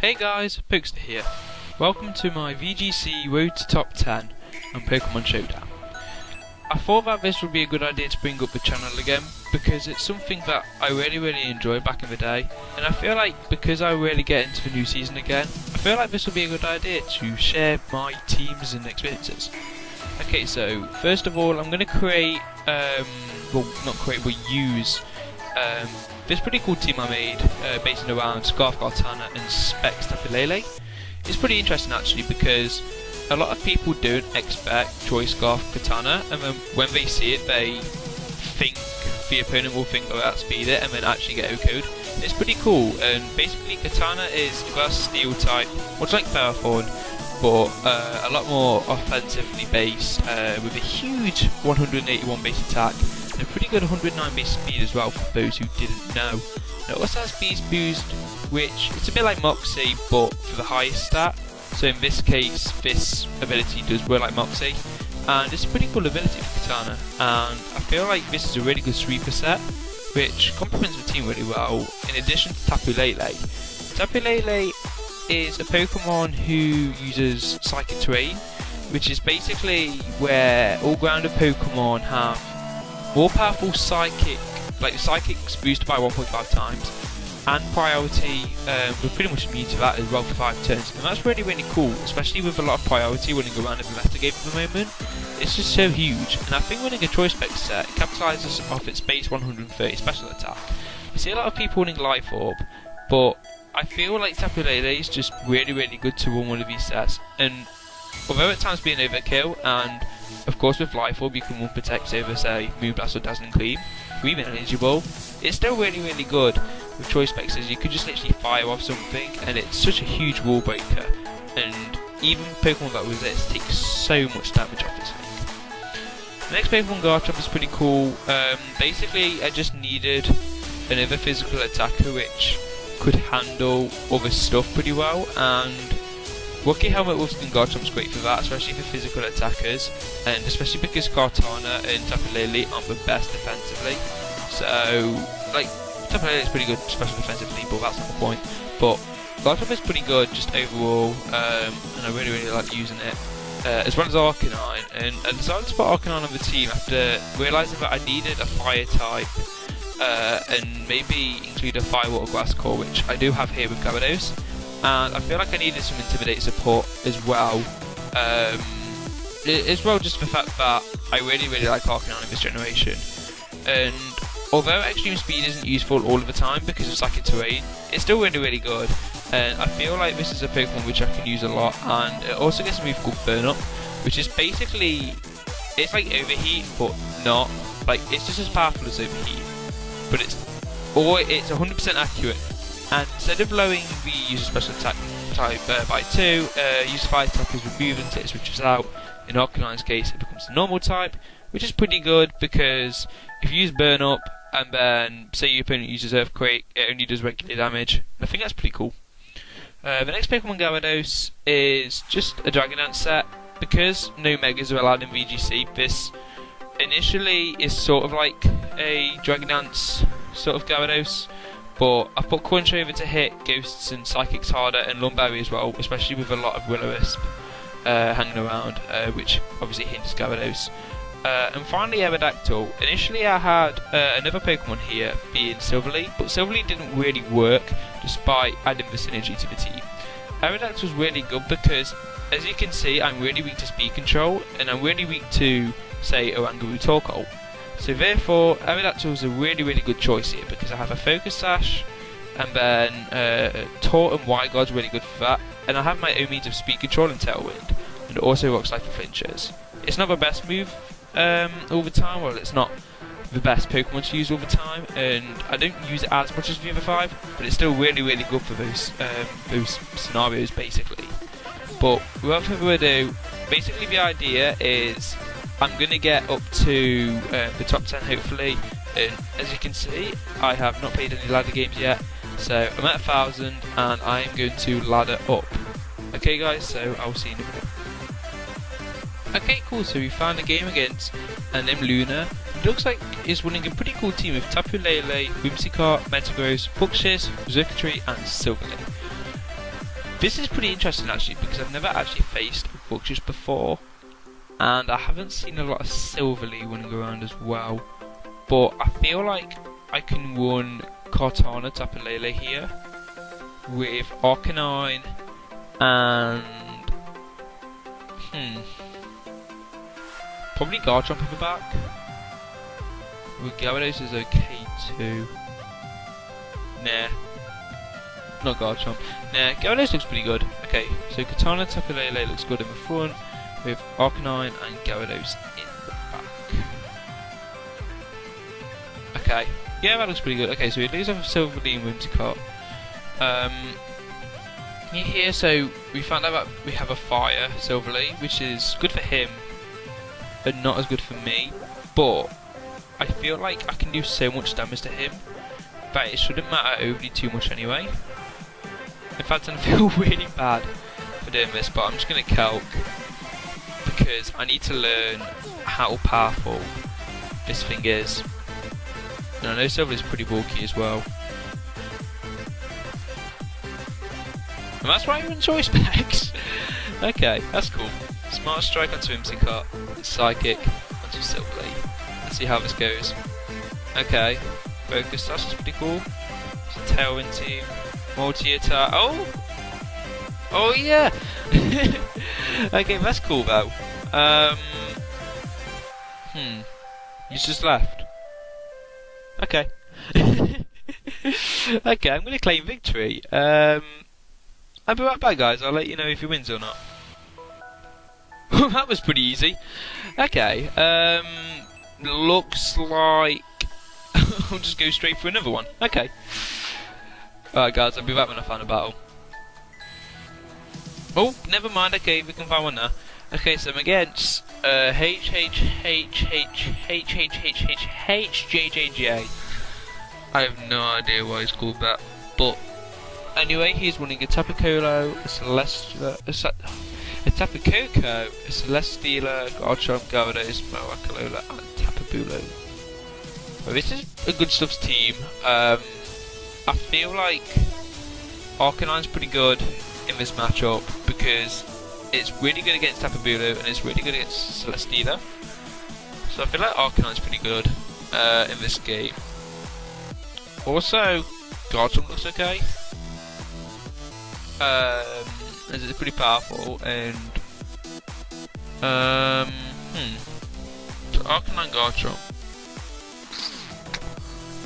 Hey guys, Pokester here. Welcome to my VGC Road to Top 10 on Pokemon Showdown. I thought that this would be a good idea to bring up the channel again because it's something that I really enjoyed back in the day, and I feel like because I really get into the new season again, I feel like this would be a good idea to share my teams and experiences. Okay, so first of all I'm going to create, use this pretty cool team I made based around Scarf Gartana and Specs Tapu Lele. It's pretty interesting actually because a lot of people don't expect Choice Scarf Katana, and then when they see it they think the opponent will think, oh, outspeed it, and then actually get O-code. It's pretty cool, and basically Katana is Grass Steel type, much like Ferrothorn, but a lot more offensively based, with a huge 181 base attack and a pretty good 109 base speed as well for those who didn't know. It also has Beast Boost, which it's a bit like Moxie but for the highest stat. So in this case, this ability does work like Moxie, and it's a pretty cool ability for Katana, and I feel like this is a really good sweeper set, which complements the team really well, in addition to Tapu Lele. Tapu Lele is a Pokemon who uses Psychic Terrain, which is basically where all-grounder Pokemon have more powerful Psychic, like Psychic's boosted by 1.5 times, and priority, we're pretty much immune to that as well for 5 turns, and that's really cool, especially with a lot of priority running around in the meta game at the moment. It's just so huge, and I think running a Choice Spec set capitalises off its base 130 special attack. I see a lot of people running Life Orb, but I feel like Tapu Lele is just really good to run one of these sets, and although at times being overkill, and of course with Life Orb you can run Protect over say Moonblast or Dazzling Gleam, or even eligible, it's still really good with Choice Specs, as you could just literally fire off something and it's such a huge wall breaker, and even Pokemon that resist take so much damage off this thing. The next Pokemon Garchomp is pretty cool. Basically I just needed another physical attacker which could handle other stuff pretty well, and Rocky Helmet Wolfskin Garchomp's great for that, especially for physical attackers, and especially because Gartana and Tapu Lele aren't the best defensively. So, like, Tapu Lele is pretty good special defensively, but that's not the point. But Garchomp is pretty good just overall, and I really like using it, as well as Arcanine. And I decided to put Arcanine on the team after realising that I needed a fire type, and maybe include a Fire Water Grass core, which I do have here with Gyarados. And I feel like I needed some Intimidate support as well, just for the fact that I really like Arcanine in this generation. And although Extreme Speed isn't useful all of the time because of Psychic Terrain, it's still really good, and I feel like this is a Pokemon which I can use a lot. And it also gets a move called Burn Up, which is basically, it's like Overheat but not, like it's just as powerful as Overheat, but it's 100% accurate. And instead of lowering the user special attack type by 2, user fire type is removed until it switches out. In Arcanine's case it becomes the normal type, which is pretty good because if you use Burn Up and then say your opponent uses Earthquake, it only does regular damage. I think that's pretty cool. The next Pokemon Gyarados is just a Dragon Dance set. Because no Megas are allowed in VGC, this initially is sort of like a Dragon Dance sort of Gyarados, but I've put Crunch over to hit Ghosts and Psychics harder, and Lumberry as well, especially with a lot of Will-O-Wisp hanging around, which obviously hinders Gyarados. And finally Aerodactyl. Initially I had another Pokemon here, being Silverly, but Silverly didn't really work despite adding the synergy to the team. Aerodactyl was really good because, as you can see, I'm really weak to Speed Control, and I'm really weak to, say, Oranguru Torkoal. So therefore, Aerodactyl is a really good choice here because I have a Focus Sash, and then Taunt and Wide Guard's really good for that, and I have my own means of Speed Control and Tailwind, and also Rock Slide for flinches. It's not the best move all the time, well it's not the best Pokemon to use all the time, and I don't use it as much as the other 5, but it's still really good for those scenarios basically. But without further ado, basically the idea is I'm going to get up to the top 10 hopefully, and as you can see I have not played any ladder games yet, so I'm at 1000 and I am going to ladder up. Okay guys, so I'll see you in a minute. Okay cool, so we found a game against Luna. It looks like he's running a pretty cool team with Tapu Lele, Whimsicott, Metagross, Buckshis, Xurkitree and Silverly. This is pretty interesting actually, because I've never actually faced Vultures before, and I haven't seen a lot of Silverly running around as well. But I feel like I can run Cortana Tapu Lele here with Arcanine and probably Garchomp at the back. With Gyarados is okay too. Nah, not Garchomp. Nah, Gyarados looks pretty good. Okay, so Katana Tapu Lele looks good in the front with Arcanine and Gyarados in the back. Okay, yeah, that looks pretty good. Okay, so we lose off Silverly and Whimsicott. Here, so we found out that we have a Fire Silverly, which is good for him, but not as good for me. But I feel like I can do so much damage to him that it shouldn't matter overly too much anyway. In fact, I feel really bad for doing this, but I'm just going to Calc because I need to learn how powerful this thing is. And I know Silverly's pretty bulky as well. And that's why you enjoy specs. Okay, that's cool. Smart Strike onto Whimsicott, and Psychic onto Silverly. Let's see how this goes. Okay, Focus Sash is pretty cool. It's a Tailwind team. Multi-attack. Oh yeah! Okay, that's cool though. He's just left. Okay. Okay, I'm gonna claim victory. I'll be right back, guys. I'll let you know if he wins or not. That was pretty easy. Okay, looks like I'll just go straight for another one. Okay. Alright, guys, I'll be back when I find a battle. Oh, never mind. Okay, we can find one now. Okay, so I'm against HJJJ. I have no idea why he's called that, but anyway, he's running a Tapu Koko, a Tapu Koko, a Celesteela, Garchomp, Gyarados, Miraculola, and Tapu Bulu. Well, this is a good stuff's team. I feel like Arcanine's pretty good in this matchup because it's really good against Tapu Bulu and it's really good against Celesteela. So I feel like Arcanine's pretty good in this game. Also, Garchomp looks okay. It's pretty powerful and so Arcanine Garchomp.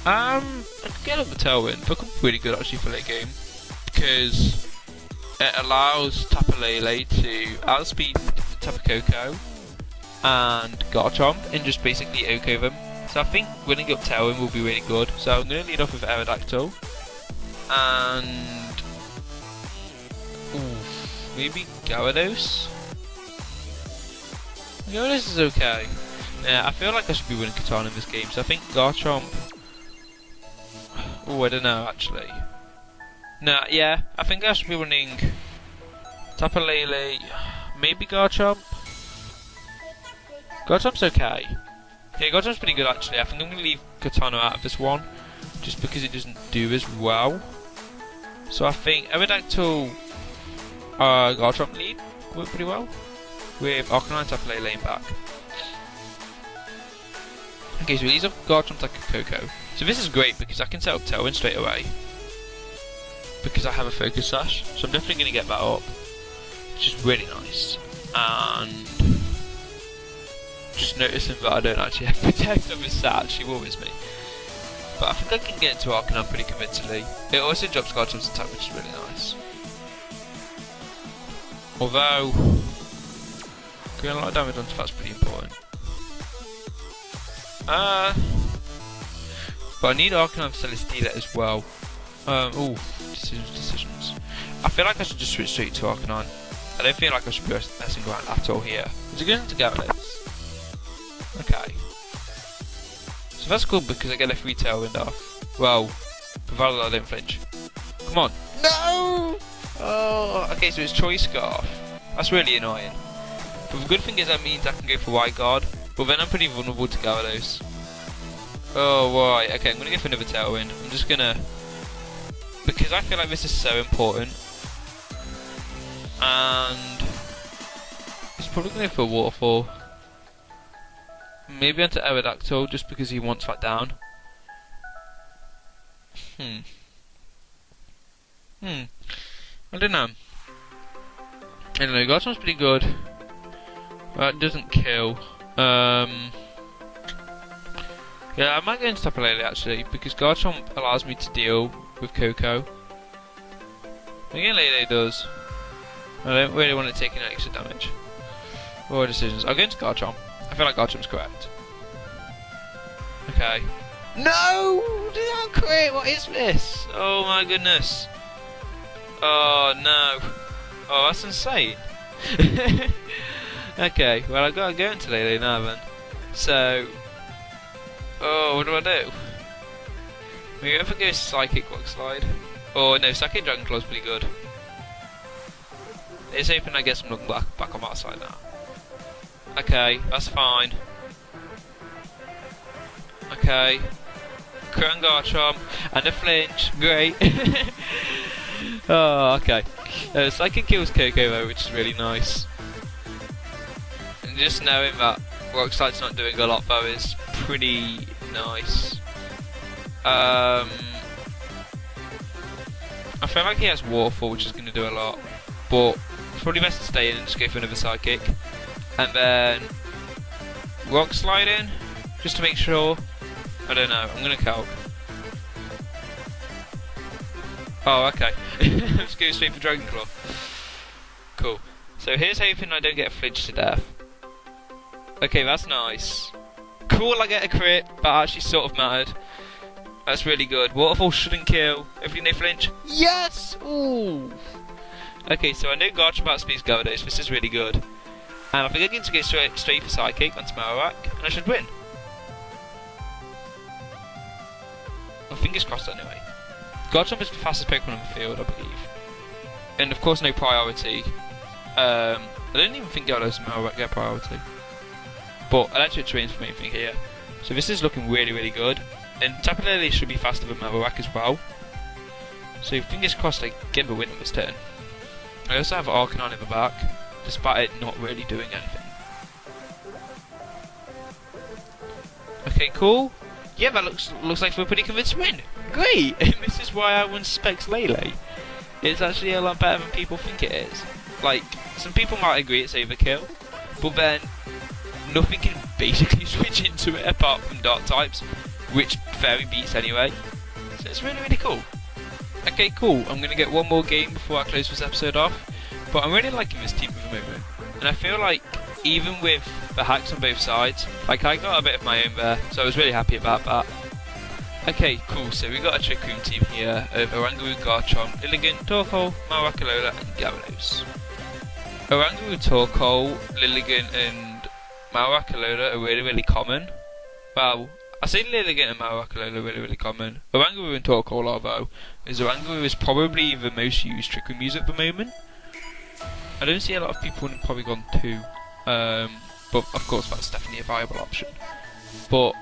I could get up the Tailwind, but could be really good actually for late game because it allows Tapu Lele to outspeed Tapu Koko and Garchomp and just basically OHKO them. So I think winning up Tailwind will be really good. So I'm going to lead off with Aerodactyl and maybe Gyarados. Gyarados is okay. Yeah, I feel like I should be winning Katana in this game. So I think Garchomp. Oh, I don't know actually. Nah, yeah, I think I should be running Tapu Lele, maybe Garchomp. Garchomp's okay. Yeah, Garchomp's pretty good actually. I think I'm going to leave Katana out of this one, just because it doesn't do as well. So I think Aerodactyl, Garchomp lead work pretty well, with Arcanine, Tapu Lele laying back. Okay, so these are Garchomp, Tapu Koko. So this is great because I can set up Tailwind straight away, because I have a Focus Sash. So I'm definitely going to get that up, which is really nice. And just noticing that I don't actually have Protect on this set actually worries me. But I think I can get into Arcanine pretty convincingly. It also drops Garchomp's attack, which is really nice. Although, doing a lot of damage onto that's pretty important. But I need Arcanine for Celesteela as well. Decisions. I feel like I should just switch straight to Arcanine. I don't feel like I should be messing around at all here. Is it going to Gyarados? Okay. So that's cool because I get a free Tailwind off. Well, provided I don't flinch. Come on. No! Oh, okay, so it's Choice Scarf. That's really annoying. But the good thing is that means I can go for Wide Guard. But then I'm pretty vulnerable to Gyarados. Oh, right. Okay, I'm going to go for another Tailwind. I'm just going to... Because I feel like this is so important. And he's probably going to go for a waterfall. Maybe onto Aerodactyl just because he wants that down. I don't know. Anyway, Garchomp's pretty good. That doesn't kill. Yeah, I might go into Tapu Lele actually, because Garchomp allows me to deal with Coco. Again, Lele does. I don't really want to take any extra damage. Or decisions. I'll go into Garchomp. I feel like Garchomp's correct. Okay. No! Did I crit? What is this? Oh my goodness. Oh no. Oh, that's insane. Okay, well I've got to go into Lele now then. So... Oh, what do I do? Maybe if I go Psychic Rock Slide. Oh no, Psychic Dragon Claw's pretty good. It's hoping I get some luck back on that side now. Okay, that's fine. Okay. Crit on Garchomp, and a flinch, great. Oh, okay. Psychic kills Coco though, which is really nice. And just knowing that Rock Slide's not doing a lot though is pretty nice. I feel like he has Waterfall, which is going to do a lot, but it's probably best to stay in and just go for another Psychic. And then Rock Slide in, just to make sure. I don't know, I'm going to calc. Oh, okay. Let's go straight for Dragon Claw. Cool. So here's hoping I don't get flinched to death. Okay, that's nice. Cool, I get a crit, but actually sort of mattered. That's really good. Waterfall shouldn't kill. Everything they flinch. Yes! Ooh! Okay, so I know Garchomp outspeeds Gyarados. This is really good. And I think I'm going to go straight for Psychic onto Marowak, and I should win. Well, fingers crossed anyway. Garchomp is the fastest Pokemon in the field, I believe. And of course no priority. I don't even think Gyarados and Marowak get priority. But Electric Terrain's the main thing here. So this is looking really, really good. And Tapu Lele should be faster than Marowak as well. So fingers crossed I get the win on this turn. I also have Arcanine in the back, despite it not really doing anything. Okay, cool. Yeah, that looks like we're pretty convinced win. Great! And this is why I won Specs Lele. It's actually a lot better than people think it is. Like, some people might agree it's overkill, but then nothing can basically switch into it apart from Dark types, which Fairy beats anyway. So it's really, really cool. Okay, cool. I'm going to get one more game before I close this episode off, but I'm really liking this team at the moment. And I feel like, even with the hacks on both sides, like I got a bit of my own there, so I was really happy about that. Okay, cool, so we got a Trick Room team here of Oranguru, Garchomp, Lilligant, Torkoal, Marowak, and Gyarados. Oranguru, Torkoal, Lilligant and Marowak are really, really common. Well, I say Lilligant and Marowak are really, really common. Oranguru and Torkoal are though, as Oranguru is probably the most used Trick Room user at the moment. I don't see a lot of people in Porygon 2, but of course that's definitely a viable option. But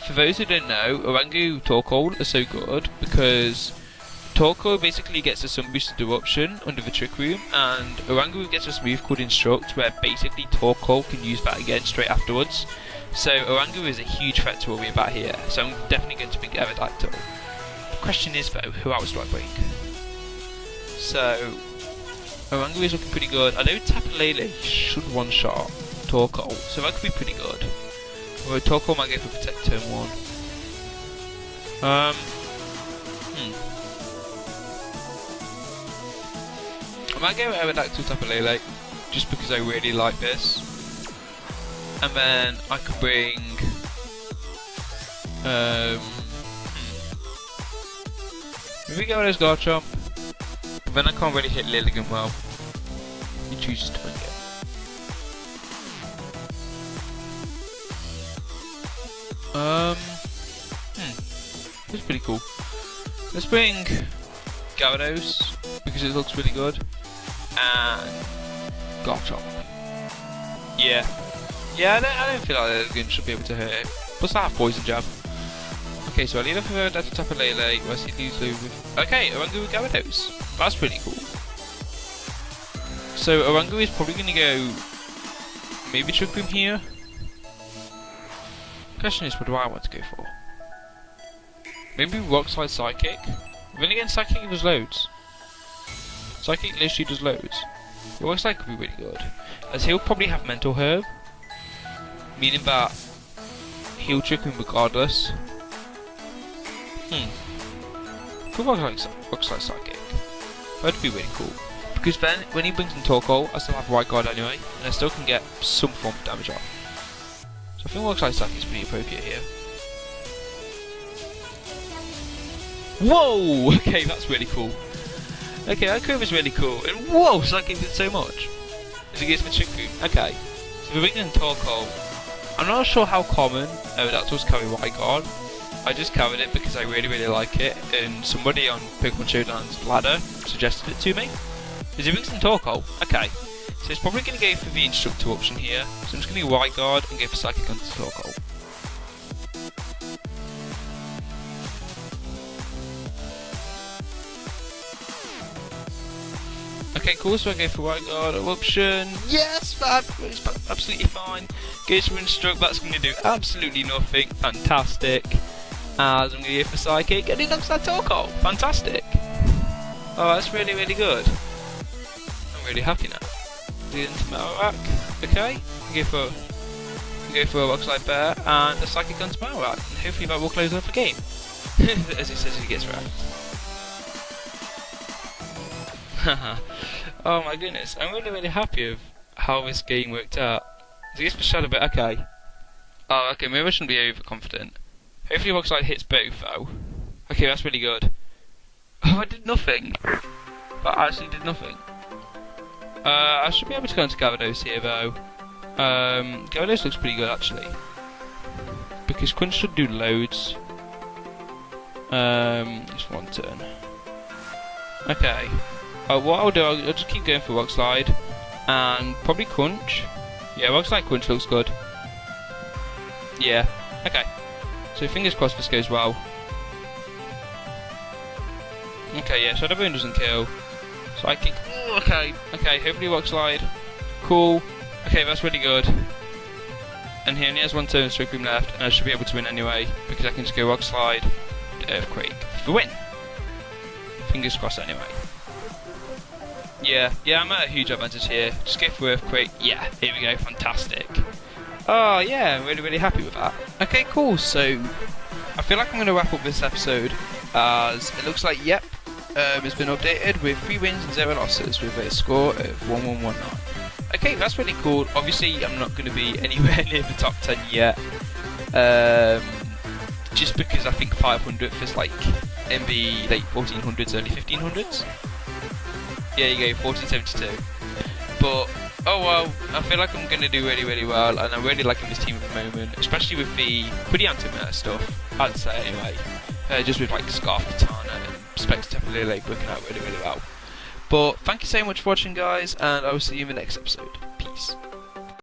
for those who don't know, Oranguru Torkoal are so good because Torkoal basically gets a Sun Boosted Eruption under the Trick Room, and Oranguru gets a move called Instruct, where basically Torkoal can use that again straight afterwards. So Oranguru is a huge threat to worry about here, so I'm definitely going to pick Aerodactyl. The question is though, who else do I bring? So Oranguru is looking pretty good. I know Tapu Lele should one-shot Torkoal, so that could be pretty good. Although Torkoal might go for Protect turn 1. I might go with Aerodactyl Tapu Lele, just because I really like this. And then I could bring... maybe go with Garchomp. But then I can't really hit Lilligant well. He chooses to bring it. That's pretty cool. Let's bring Gyarados because it looks really good, and Garchomp. Yeah, I don't feel like Lilligant should be able to hurt it. Plus I have Poison Jab. Okay, so I lead off with Aerodactyl Tapu Lele, where's he leaves with... Okay, Oranguru Gyarados. That's pretty cool. So Orangu is probably going to go maybe Trick Room here. Question is, what do I want to go for? Maybe Rock Slide Psychic. Then again, Psychic does loads. Psychic literally does loads. Rock Slide could be really good, as he'll probably have Mental Herb, meaning that he'll Trick Room regardless. Could Rock Slide Psychic. That'd be really cool. Because then, when he brings in Torkoal, I still have Right Guard anyway, and I still can get some form of damage off. So I think Rock Slide Psychic is pretty appropriate here. Whoa! Okay, that's really cool. Okay, that curve is really cool. And whoa, Psychic did so much. As it gets for Trick Room. Okay, so we're bringing in Torkoal. I'm not sure how common Aerodactyls carry Right Guard. I just carried it because I really like it, and somebody on Pokemon Showdown's ladder suggested it to me. Is it brings in Torkoal? Okay. So it's probably going to go for the Instructor option here. So I'm just going to go Right Guard and go for Psychic onto Torkoal. Okay, cool, so I go for Right Guard option. Yes, fab! It's absolutely fine. Goes for Instruct, that's going to do absolutely nothing. Fantastic. As I'm going to go for Psychic, and he knocks that Torkoal. Fantastic. Oh, that's really good. I'm really happy now. Do it into Marowak. Okay. Go for a Rock Slide Bear and a Psychic onto Marowak. And hopefully that will close off the game. As it says he gets wrecked. Oh my goodness. I'm really happy with how this game worked out. As he gets for Shadow Bear. Okay. Oh, okay. Maybe I shouldn't be overconfident. Hopefully Rock Slide hits both though. Okay, that's really good. Oh, I did nothing. That actually did nothing. I should be able to go into Gyarados here though. Gyarados looks pretty good actually. Because Crunch should do loads. Just one turn. Okay. What I'll do, I'll just keep going for Rock Slide. And probably Crunch. Yeah, Rock Slide Crunch looks good. Yeah. Okay. So fingers crossed this goes well. Okay, yeah, Shadow Bone doesn't kill. Psychic. Oh, okay, hopefully Rock Slide. Cool. Okay, that's really good. And he only has one turn of Trick Room left, and I should be able to win anyway, because I can just go Rock Slide to Earthquake for the win. Fingers crossed anyway. Yeah, I'm at a huge advantage here. Just go for Earthquake. Yeah, here we go, fantastic. Oh yeah, I'm really happy with that. Okay, cool, so I feel like I'm going to wrap up this episode, as it looks like, yep, it's been updated with 3 wins and 0 losses with a score of 1119. Okay, that's really cool. Obviously, I'm not going to be anywhere near the top 10 yet, just because I think 500th is like in the late 1400s, early 1500s. Yeah, you go, 1472. But oh well, I feel like I'm going to do really well, and I'm really liking this team at the moment, especially with the pretty anti-meta stuff, I'd say anyway. Just with like Scarf Katana and Specs Tappalele working out really well. But thank you so much for watching guys, and I will see you in the next episode. Peace.